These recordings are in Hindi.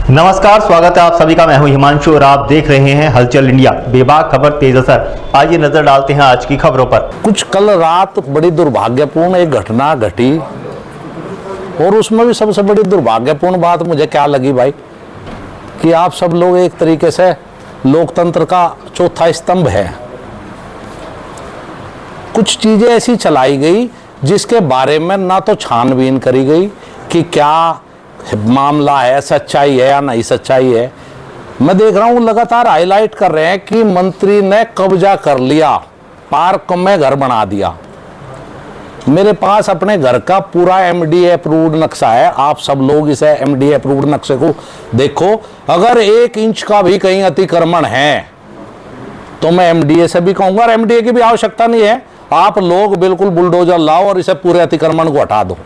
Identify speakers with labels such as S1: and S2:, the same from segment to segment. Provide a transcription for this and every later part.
S1: नमस्कार, स्वागत है आप सभी का। मैं हूं हिमांशु और आप देख रहे हैं हलचल इंडिया। बेबाक खबर तेज असर। आइए नजर डालते हैं आज की खबरों पर।
S2: कुछ कल रात बड़ी दुर्भाग्यपूर्ण एक घटना घटी और उसमें भी सबसे बड़ी दुर्भाग्यपूर्ण बात मुझे क्या लगी भाई, कि आप सब लोग एक तरीके से लोकतंत्र का चौथा स्तंभ है। कुछ चीजें ऐसी चलाई गई जिसके बारे में ना तो छानबीन करी गई कि क्या मामला है, सच्चाई है या नहीं सच्चाई है। मैं देख रहा हूं लगातार हाईलाइट कर रहे हैं कि मंत्री ने कब्जा कर लिया, पार्क में घर बना दिया। मेरे पास अपने घर का पूरा एमडीए अप्रूव्ड नक्शा है। आप सब लोग इसे एमडीए अप्रूव्ड नक्शे को देखो। अगर 1 इंच का भी कहीं अतिक्रमण है तो मैं एमडीए से भी कहूंगा, और एमडीए की भी आवश्यकता नहीं है, आप लोग बिल्कुल बुलडोजर लाओ और इसे पूरे अतिक्रमण को हटा दो।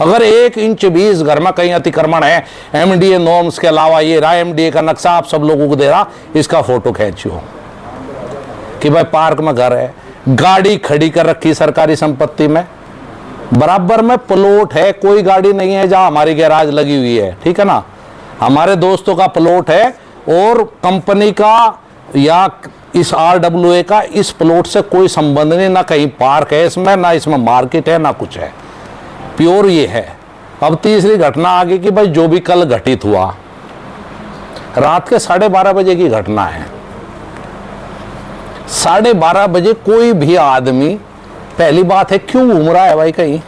S2: अगर 1 इंच भी इस घर में कहीं अतिक्रमण है, एमडीए नॉर्म्स के अलावा, ये रहा एमडीए का नक्शा आप सब लोगों को दे रहा, इसका फोटो खींचियो कि भाई पार्क में घर है, गाड़ी खड़ी कर रखी सरकारी संपत्ति में, बराबर में प्लॉट है, कोई गाड़ी नहीं है जहां हमारी गैराज लगी हुई है, ठीक है ना, हमारे दोस्तों का प्लॉट है और कंपनी का या इस आरडब्ल्यूए का इस प्लॉट से कोई संबंध नहीं, ना कहीं पार्क है इसमें, ना इसमें मार्केट है, ना कुछ है, प्योर ये है। अब तीसरी घटना आ गई कि भाई जो भी कल घटित हुआ, रात के 12:30 बजे की घटना है। 12:30 बजे कोई भी आदमी, पहली बात है क्यों घूम रहा है भाई कहीं?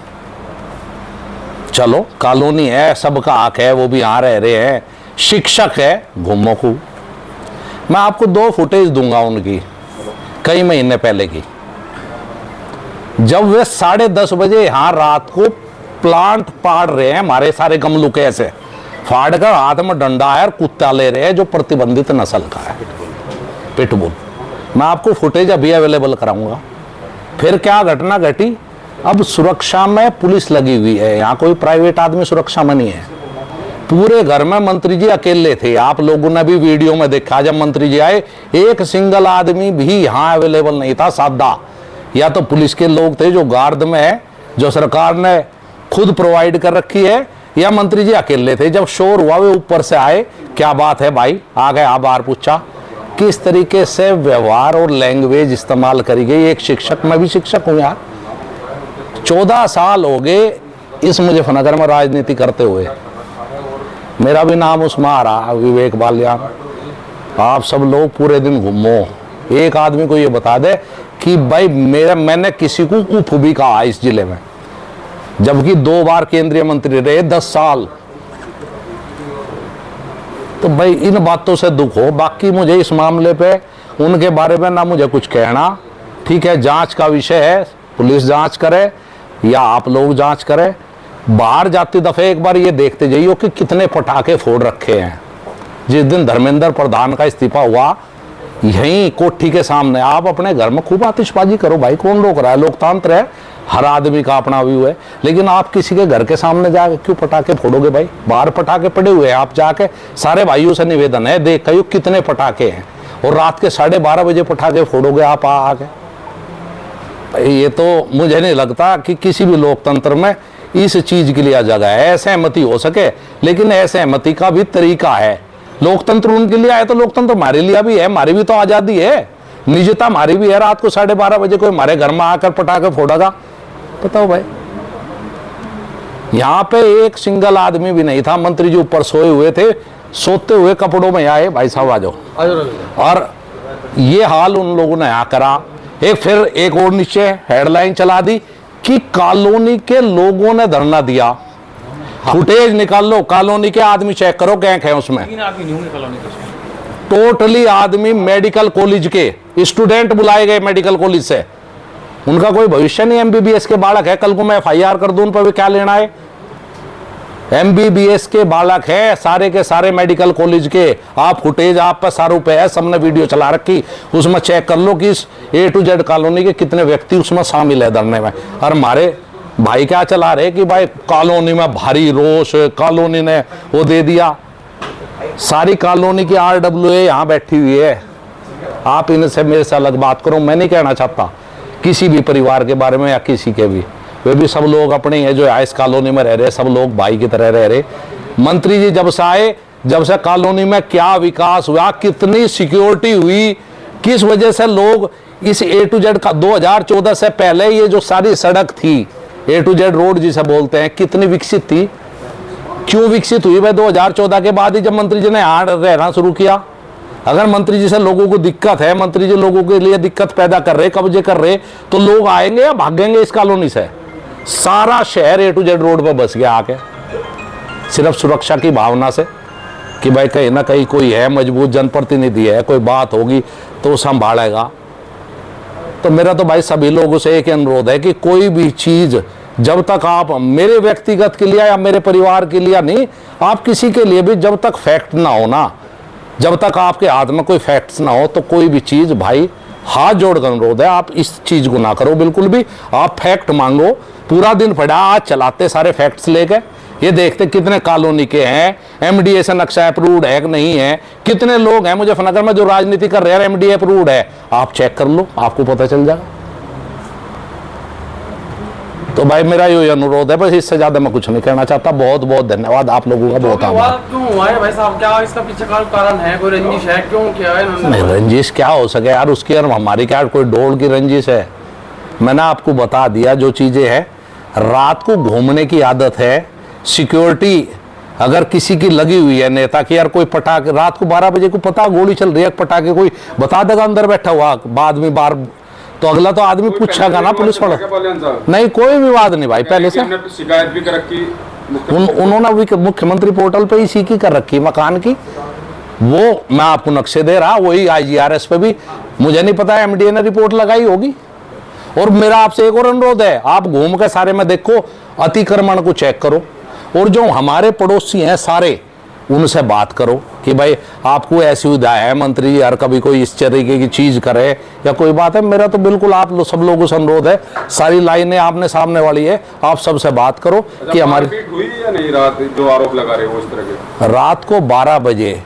S2: चलो कॉलोनी है, सबका हक है, वो भी यहां रह रहे हैं, शिक्षक है, घूमो खूब। मैं आपको 2 फुटेज दूंगा उनकी कई महीने पहले की, जब वे 10:30 बजे यहां रात को प्लांट पाड़ रहे हैं, हमारे सारे गमलू के ऐसे फाड़ कर हाथ में डंडा है और कुत्ता ले रहे हैं जो प्रतिबंधित नस्ल का है, पिटबुल। मैं आपको फुटेज अभी अवेलेबल कराऊंगा। फिर क्या घटना घटी, अब सुरक्षा में पुलिस लगी हुई है, यहाँ कोई प्राइवेट आदमी सुरक्षा में नहीं है। पूरे घर में मंत्री जी अकेले थे, आप लोगों ने भी वीडियो में देखा, जब मंत्री जी आए एक सिंगल आदमी भी यहाँ अवेलेबल नहीं था। सादा या तो पुलिस के लोग थे जो गार्ड में है, जो सरकार ने खुद प्रोवाइड कर रखी है, या मंत्री जी अकेले थे। जब शोर हुआ वे ऊपर से आए, क्या बात है भाई, आ गए, आप बाहर पूछा। किस तरीके से व्यवहार और लैंग्वेज इस्तेमाल करी गई। एक शिक्षक, मैं भी शिक्षक हूं यार, 14 साल हो गए इस मुजफ्फरनगर में राजनीति करते हुए, मेरा भी नाम उसमें आ रहा, विवेक बालियान। आप सब लोग पूरे दिन घूमो, एक आदमी को ये बता दे कि भाई मैंने किसी को उफ भी कहा इस जिले में, जबकि 2 बार केंद्रीय मंत्री रहे, 10 साल। तो भाई इन बातों से दुख हो। बाकी मुझे इस मामले पे उनके बारे में ना मुझे कुछ कहना, ठीक है, जांच का विषय है, पुलिस जांच करे या आप लोग जांच करें। बाहर जाते दफे एक बार ये देखते जाइए कि कितने पटाखे फोड़ रखे हैं। जिस दिन धर्मेंद्र प्रधान का इस्तीफा हुआ, यहीं कोठी के सामने, आप अपने घर में खूब आतिशबाजी करो भाई, कौन रोक रहा है, लोकतंत्र है, हर आदमी का अपना व्यू है, लेकिन आप किसी के घर के सामने जाके क्यों पटाखे फोड़ोगे भाई? बाहर पटाखे पड़े हुए हैं, आप जाके सारे भाइयों से निवेदन है, देख कहियो कितने पटाखे हैं, और रात के 12:30 बजे पटाखे फोड़ोगे आप आके? ये तो मुझे नहीं लगता कि किसी भी लोकतंत्र में इस चीज के लिए जगह है। असहमति हो सके, लेकिन असहमति का भी तरीका है। लोकतंत्र उनके लिए आए तो लोकतंत्र हमारे लिए भी है, हमारी भी तो आजादी है, निजता हमारी भी है। रात को 12:30 बजे कोई हमारे घर में आकर पटाखे फोड़ेगा? बताओ भाई। यहां पे एक सिंगल आदमी भी नहीं था, मंत्री जी ऊपर सोए हुए थे, सोते हुए कपड़ों में आए, भाई साहब आ जाओ, और ये हाल उन लोगों ने यहाँ करा। फिर एक और नीचे हेडलाइन चला दी कि कॉलोनी के लोगों ने धरना दिया। फुटेज निकाल लो, कॉलोनी के आदमी चेक करो, गैंग है उसमें,
S3: 3 आदमी नहीं होंगे कॉलोनी के,
S2: टोटली आदमी मेडिकल कॉलेज के स्टूडेंट बुलाए गए मेडिकल कॉलेज से। उनका कोई भविष्य नहीं, एमबीबीएस के बालक है, कल को मैं एफआईआर कर दूं उन पर भी, क्या लेना है? एमबीबीएस के बालक है सारे के सारे मेडिकल कॉलेज के। आप फुटेज आप पर सारों पे है, सबने वीडियो चला रखी, उसमें चेक कर लो कि इस A to Z कॉलोनी के कितने व्यक्ति उसमें शामिल है धरने में। और हमारे भाई क्या चला रहे कि भाई कॉलोनी में भारी रोष, कॉलोनी ने वो दे दिया। सारी कॉलोनी की आरडब्ल्यूए यहाँ बैठी हुई है, आप इनसे मेरे से अलग बात करो। मैं नहीं कहना चाहता किसी भी परिवार के बारे में या किसी के भी, वे भी सब लोग अपने हैं जो इस कॉलोनी में रह रहे, सब लोग भाई की तरह रह रहे। मंत्री जी जब से आए जब से कॉलोनी में क्या विकास हुआ, कितनी सिक्योरिटी हुई, किस वजह से लोग इस A to Z का 2014 से पहले ये जो सारी सड़क थी A to Z रोड जिसे बोलते हैं, कितनी विकसित थी। क्यों विकसित हुई भाई? 2014 के बाद ही जब मंत्री जी ने यहाँ रहना शुरू किया। अगर मंत्री जी से लोगों को दिक्कत है, मंत्री जी लोगों के लिए दिक्कत पैदा कर रहे, कब्जे कर रहे, तो लोग आएंगे या भागेंगे इस कॉलोनी से? सारा शहर A to Z रोड पर बस गया आके, सिर्फ सुरक्षा की भावना से कि भाई कहीं ना कहीं कोई है मजबूत जनप्रतिनिधि है, कोई बात होगी तो संभालेगा। तो मेरा तो भाई सभी लोगों से एक अनुरोध है कि कोई भी चीज़ जब तक आप, मेरे व्यक्तिगत के लिए या मेरे परिवार के लिए नहीं, आप किसी के लिए भी जब तक फैक्ट ना हो ना, जब तक आपके हाथ में कोई फैक्ट्स ना हो, तो कोई भी चीज़ भाई हाथ जोड़कर अनुरोध है, आप इस चीज़ को ना करो बिल्कुल भी। आप फैक्ट मांगो। पूरा दिन पड़ा आज चलाते सारे फैक्ट्स लेके, ये देखते कितने कॉलोनी के हैं, MDA से नक्शा अप्रूव्ड है कि नहीं है, कितने लोग हैं मुजफ्फरनगर में जो राजनीति कर रहे हैं MDA अप्रूव्ड है, आप चेक कर लो, आपको पता चल जाएगा। तो भाई मेरा ये अनुरोध है, बस इससे ज्यादा मैं कुछ नहीं कहना चाहता। बहुत बहुत धन्यवाद आप लोगों का, बहुत आभार।
S3: क्यों हुआ है भाई साहब? क्या इसका पीछे का कारण है? कोई रंजिश है? क्यों क्या है इन्होंने?
S2: नहीं, रंजिश क्या हो सके यार उसकी, और हमारी क्या कोई डोल की रंजिश है? मैंने आपको बता दिया जो चीजें हैं। रात को घूमने की आदत है, सिक्योरिटी अगर किसी की लगी हुई है नेता की, यार कोई पटाखे रात को 12 बजे को पता गोली चल रही है, पटाखे कोई बता देगा अंदर बैठा हुआ, बाद में बाहर, तो अगला तो आदमी पूछेगा ना पुलिस वाला। नहीं, कोई विवाद नहीं भाई, पहले से
S4: शिकायत भी कर रखी
S2: उन्होंने भी मुख्यमंत्री पोर्टल पे इसी की कर रखी मकान की। वो मैं आपको नक्शे दे रहा, वही IGRS पे भी मुझे नहीं पता MDA ने रिपोर्ट लगाई होगी। और मेरा आपसे एक और अनुरोध है, आप घूम के सारे में देखो, अतिक्रमण को चेक करो, और जो हमारे पड़ोसी हैं सारे उनसे बात करो कि भाई आपको ऐसी सुविधा है मंत्री जी, हर कभी कोई इस तरीके की चीज करे या कोई बात है। मेरा तो बिल्कुल आप सब लोगों से अनुरोध है, सारी लाइनें आपने सामने वाली है, आप सबसे बात करो कि हमारी
S4: हुई या नहीं रात, जो आरोप लगा रहे हो इस तरह के।
S2: रात को 12 बजे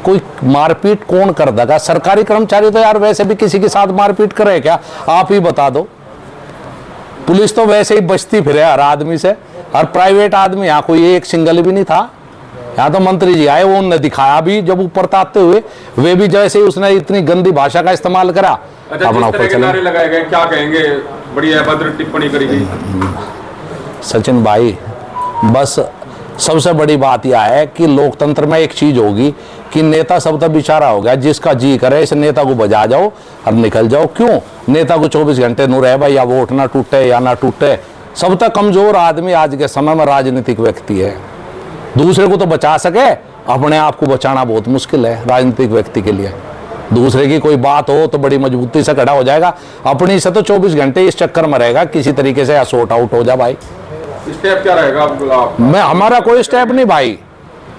S2: कोई मारपीट कौन कर देगा? सरकारी कर्मचारी तो यार वैसे भी किसी के साथ मारपीट करे क्या? आप ही बता दो। पुलिस तो वैसे ही बचती फिरे हर आदमी से, और प्राइवेट आदमी यहाँ कोई एक सिंगल भी नहीं था। यहाँ तो मंत्री जी आए, वो उन्होंने दिखाया भी जब ऊपर ताकते हुए, वे भी जैसे ही उसने इतनी गंदी भाषा का इस्तेमाल करा।
S4: अच्छा, जिस तरह के नारे लगाए गए, क्या कहेंगे? बड़ी अभद्र टिप्पणी करी गई।
S2: सचिन भाई, बस सबसे बड़ी बात यह है कि लोकतंत्र में एक चीज होगी कि नेता सब तक बेचारा हो गया, जिसका जी करे इस नेता को बजा जाओ और निकल जाओ। क्यों नेता को 24 घंटे नू रहे भाई, या वोट ना टूटे या ना टूटे। सब तक कमजोर आदमी आज के समय में राजनीतिक व्यक्ति है। दूसरे को तो बचा सके, अपने आप को बचाना बहुत मुश्किल है राजनीतिक व्यक्ति के लिए। दूसरे की कोई बात हो तो बड़ी मजबूती से खड़ा हो जाएगा, अपनी से तो 24 घंटे इस चक्कर में रहेगा किसी तरीके से या सॉर्ट आउट हो जा भाई।
S4: स्टेप क्या रहेगा आप?
S2: मैं हमारा कोई स्टेप नहीं भाई,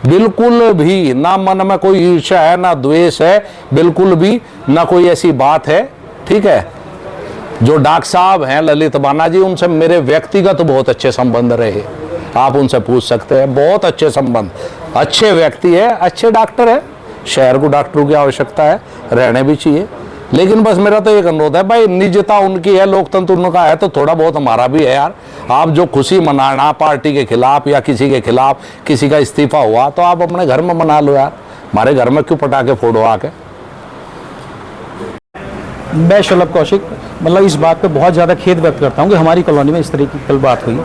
S2: बिल्कुल भी ना मन में कोई ईर्ष्या है ना द्वेष है, बिल्कुल भी ना कोई ऐसी बात है। ठीक है, जो डॉक्टर साहब हैं ललित बाना जी, उनसे मेरे व्यक्तिगत बहुत अच्छे संबंध रहे, आप उनसे पूछ सकते हैं। बहुत अच्छे संबंध, अच्छे व्यक्ति है, अच्छे डॉक्टर है। शहर को डॉक्टरों की आवश्यकता है, रहने भी चाहिए। लेकिन बस मेरा तो एक अनुरोध है भाई, निजता उनकी है, लोकतंत्र उनका है, तो थोड़ा बहुत हमारा भी है यार। आप जो खुशी मनाना पार्टी के खिलाफ या किसी के खिलाफ, किसी का इस्तीफा हुआ तो आप अपने घर में मना लो यार, हमारे घर में क्यों पटाखे फोड़ो आके।
S5: मैं शलभ कौशिक मतलब इस बात पे बहुत ज़्यादा खेद व्यक्त करता हूँ कि हमारी कॉलोनी में इस तरह की कल बात हुई।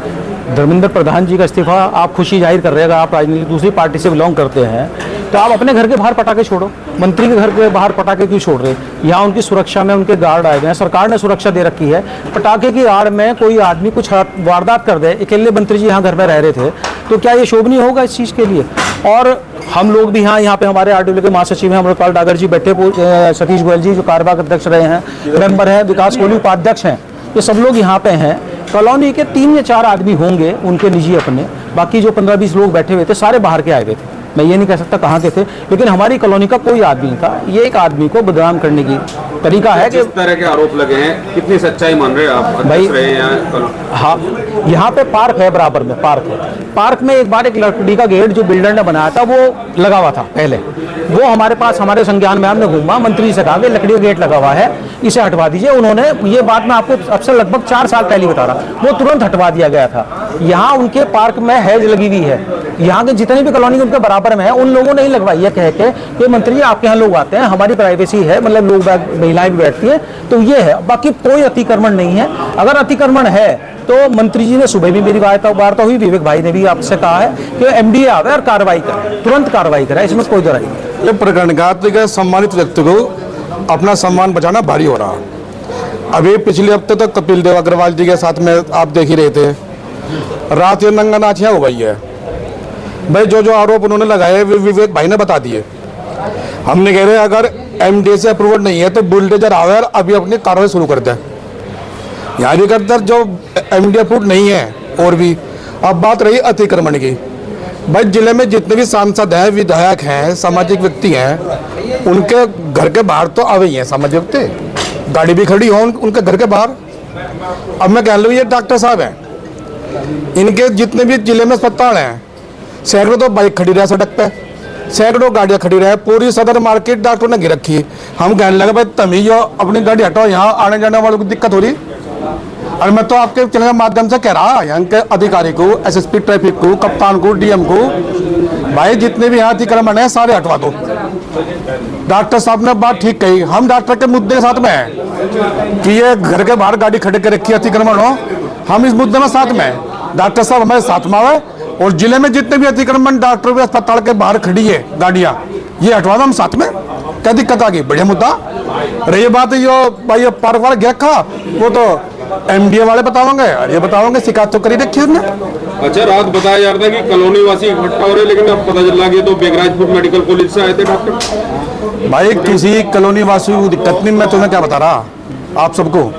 S5: धर्मेंद्र प्रधान जी का इस्तीफा आप खुशी जाहिर कर रहे हैं, अगर आप राजनीतिक दूसरी पार्टी से बिलोंग करते हैं तो आप अपने घर के बाहर पटाखे छोड़ो, मंत्री के घर के बाहर पटाखे क्यों छोड़ रहे? यहाँ उनकी सुरक्षा में उनके गार्ड आए गए हैं, सरकार ने सुरक्षा दे रखी है। पटाखे की आड़ में कोई आदमी कुछ वारदात कर दे, अकेले मंत्री जी यहाँ घर में रह रहे थे, तो क्या ये शोभनीय होगा इस चीज़ के लिए? और हम लोग भी यहाँ पे हमारे RTO के महासचिव हैं अमृतपाल डागर जी बैठे, सतीश गोयल जी जो कार्यवाहक अध्यक्ष रहे हैं, मेंबर हैं, विकास कोहली उपाध्यक्ष हैं, ये सब लोग यहाँ पे हैं। कॉलोनी के 3 या 4 आदमी होंगे उनके निजी अपने, बाकी जो 15-20 लोग बैठे हुए थे सारे बाहर के आए हुए थे। मैं ये नहीं कह सकता कहाँ के थे, लेकिन हमारी कॉलोनी का कोई आदमी नहीं था। ये एक आदमी को बदनाम करने की तरीका है कि
S4: इस तरह के आरोप लगे हैं, कितनी सच्चाई मान रहे हैं आप?
S5: भाई
S4: रहे हैं
S5: हाँ, यहाँ पे पार्क है, बराबर में पार्क है। पार्क में एक बार एक लकड़ी का गेट जो बिल्डर ने बनाया था वो लगा हुआ था पहले, वो हमारे पास हमारे संज्ञान में हमने घूमा, मंत्री से कहा कि लकड़ी का गेट लगा हुआ है, इसे हटवा दीजिए। उन्होंने ये बात मैं आपको अब से लगभग 4 साल पहले बता रहा, वो तुरंत हटवा दिया गया था। यहाँ उनके पार्क में हैज लगी हुई है, यहाँ के जितने भी कॉलोनी उनके बराबर में है, उन लोगों ने ही लगवाई है कह के कि मंत्री जी आपके यहाँ लोग आते हैं, हमारी प्राइवेसी है, मतलब लोग महिलाएं भी बैठती है, तो ये है। बाकी कोई अतिक्रमण नहीं है। अगर अतिक्रमण है तो मंत्री जी ने सुबह भी मेरी वार्ता हुई, विवेक भाई ने भी आपसे कहा है कि एमडीए आवे और कार्रवाई करे, तुरंत कार्रवाई करे, इसमें कोई डर नहीं।
S6: ये प्रकरण का सम्मानित व्यक्ति को अपना सम्मान बचाना भारी हो रहा। अभी पिछले हफ्ते तक कपिल देव अग्रवाल जी के साथ में आप देख ही रहे थे, रात ये नंगा नाचियाँ हो गई है भाई। जो आरोप उन्होंने लगाए विवेक भाई ने बता दिए। हमने कह रहे अगर एमडीए से अप्रूवल नहीं है तो बुलडोजर आवे और अभी अपनी कार्रवाई शुरू कर दे। यहाँ भी करतर जो एमडीए अप्रूव नहीं है। और भी अब बात रही अतिक्रमण की, भाई जिले में जितने भी सांसद हैं, विधायक हैं, सामाजिक व्यक्ति हैं, उनके घर के बाहर तो आवे ही हैं सामाजिक व्यक्ति, गाड़ी भी खड़ी हो उनके घर के बाहर। अब मैं कह लूँ ये डॉक्टर साहब हैं, इनके जितने भी जिले में अस्पताल हैं, सैकड़ों तो बाइक खड़ी रहे सड़क पे, सैकड़ों गाड़ियाँ खड़ी रहे, पूरी सदर मार्केट डॉक्टरों ने घिर रखी। हम कहने लगे भाई तमीज हो, अपनी गाड़ी हटाओ, यहाँ आने जाने वालों को दिक्कत हो रही। और मैं तो आपके चैनल के माध्यम से कह रहा यहाँ के अधिकारी को, एसएसपी ट्रैफिक को, कप्तान को, डीएम को, भाई जितने भी यहाँ अतिक्रमण है सारे हटवा दो। डॉक्टर साहब ने बात ठीक कही, हम डॉक्टर के मुद्दे के साथ में हैं कि ये घर के बाहर गाड़ी खड़े के रखी अतिक्रमण हो, हम इस मुद्दे में साथ में हैं। डॉक्टर साहब हमारे साथ में आए और जिले में जितने भी अतिक्रमण डॉक्टर भी अस्पताल के बाहर खड़ी है गाड़ियाँ, ये हटवा दो, हम साथ में। क्या दिक्कत आ गई? बढ़िया मुद्दा। रही बात है जो भाई ये पार्क वाला गया खा, वो तो एमडीए वाले बताओगे, ये बताओगे, शिकायत तो करी रखी उसने।
S4: अच्छा, रात बताया जा रहा था कि कॉलोनी वासी इकट्ठा हो रहे, लेकिन अब पता चला कि तो बेगराजपुर मेडिकल कॉलेज से आए थे डॉक्टर।
S6: भाई किसी कॉलोनी वासी को दिक्कत नहीं, मैं तुम्हें क्या बता रहा आप सबको,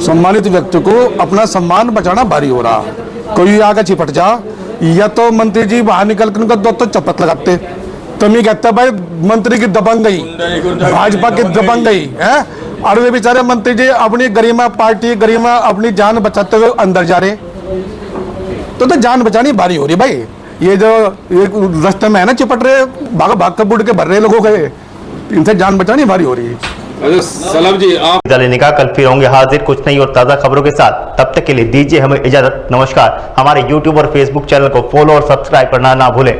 S6: सम्मानित व्यक्ति को अपना सम्मान बचाना भारी हो रहा। कोई आगे चिपट जा, या तो मंत्री जी बाहर निकल कर उनका दो तो चपत लगाते, तुम ही कहते भाई मंत्री की दबंग गई, भाजपा की दबंग गई है, और वे बेचारे मंत्री जी अपनी गरिमा, पार्टी गरिमा, अपनी जान बचाते हुए अंदर जा रहे। तो जान बचानी भारी हो रही भाई। ये जो ये रास्ते में है ना चिपट रहे, भाग भाग कर बुढ़ के भर रहे लोगों के, इनसे जान बचानी भारी हो रही है।
S4: अच्छा सलाम जी, आप
S1: लेने का कल फिर होंगे हाजिर कुछ नई और ताज़ा खबरों के साथ। तब तक के लिए दीजिए हमें इजाजत। नमस्कार। हमारे YouTube और Facebook चैनल को फॉलो और सब्सक्राइब करना ना भूलें।